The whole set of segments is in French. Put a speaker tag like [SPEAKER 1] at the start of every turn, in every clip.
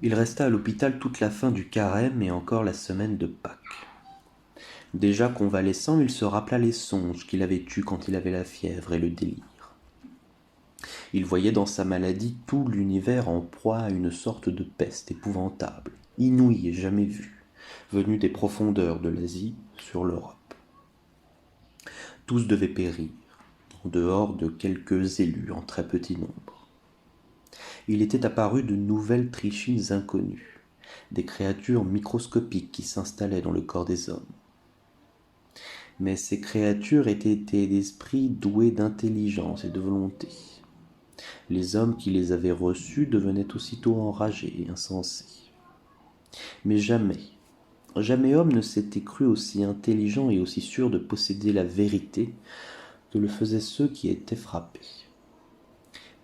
[SPEAKER 1] Il resta à l'hôpital toute la fin du carême et encore la semaine de Pâques. Déjà convalescent, il se rappela les songes qu'il avait eus quand il avait la fièvre et le délire. Il voyait dans sa maladie tout l'univers en proie à une sorte de peste épouvantable, inouïe et jamais vue, venue des profondeurs de l'Asie sur l'Europe. Tous devaient périr, en dehors de quelques élus en très petit nombre. Il était apparu de nouvelles trichines inconnues, des créatures microscopiques qui s'installaient dans le corps des hommes. Mais ces créatures étaient des esprits doués d'intelligence et de volonté. Les hommes qui les avaient reçus devenaient aussitôt enragés et insensés. Mais jamais homme ne s'était cru aussi intelligent et aussi sûr de posséder la vérité que le faisaient ceux qui étaient frappés.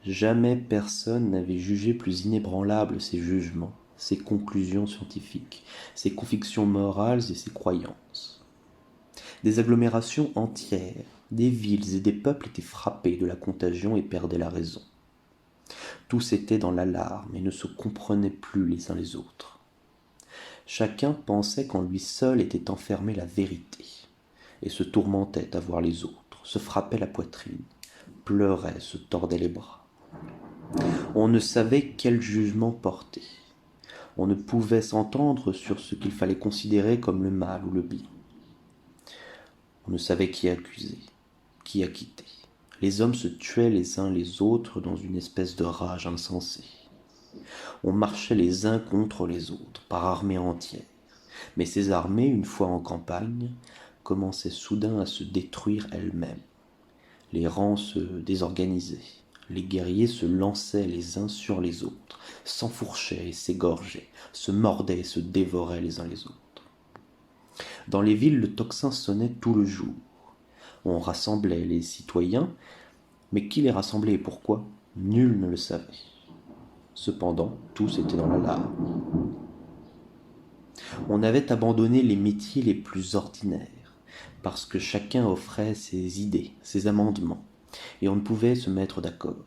[SPEAKER 1] Jamais personne n'avait jugé plus inébranlables ses jugements, ses conclusions scientifiques, ses convictions morales et ses croyances. Des agglomérations entières, des villes et des peuples étaient frappés de la contagion et perdaient la raison. Tous étaient dans l'alarme et ne se comprenaient plus les uns les autres. Chacun pensait qu'en lui seul était enfermée la vérité, et se tourmentait à voir les autres, se frappait la poitrine, pleurait, se tordait les bras. On ne savait quel jugement porter. On ne pouvait s'entendre sur ce qu'il fallait considérer comme le mal ou le bien. On ne savait qui accuser, qui acquitter. Les hommes se tuaient les uns les autres dans une espèce de rage insensée. On marchait les uns contre les autres, par armées entières. Mais ces armées, une fois en campagne, commençaient soudain à se détruire elles-mêmes. Les rangs se désorganisaient. Les guerriers se lançaient les uns sur les autres, s'enfourchaient et s'égorgeaient, se mordaient et se dévoraient les uns les autres. Dans les villes, le tocsin sonnait tout le jour. On rassemblait les citoyens, mais qui les rassemblait et pourquoi? Nul ne le savait. Cependant, tous étaient dans l'alarme. On avait abandonné les métiers les plus ordinaires, parce que chacun offrait ses idées, ses amendements, et on ne pouvait se mettre d'accord.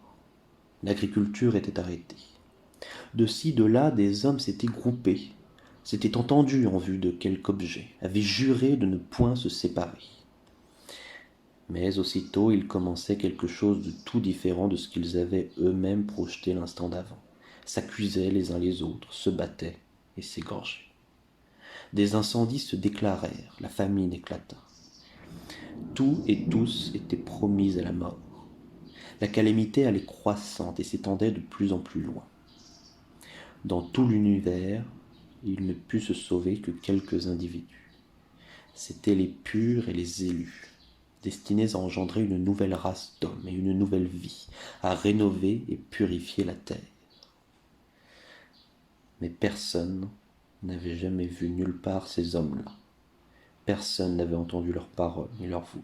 [SPEAKER 1] L'agriculture était arrêtée. De ci, de là, des hommes s'étaient groupés, s'étaient entendus en vue de quelque objet, avaient juré de ne point se séparer. Mais aussitôt il commençait quelque chose de tout différent de ce qu'ils avaient eux-mêmes projeté l'instant d'avant, s'accusaient les uns les autres, se battaient et s'égorgeaient. Des incendies se déclarèrent, la famine éclata. Tout et tous étaient promis à la mort. La calamité allait croissante et s'étendait de plus en plus loin. Dans tout l'univers, il ne put se sauver que quelques individus. C'étaient les purs et les élus, destinés à engendrer une nouvelle race d'hommes et une nouvelle vie, à rénover et purifier la terre. Mais personne n'avait jamais vu nulle part ces hommes-là. Personne n'avait entendu leurs paroles ni leurs voix.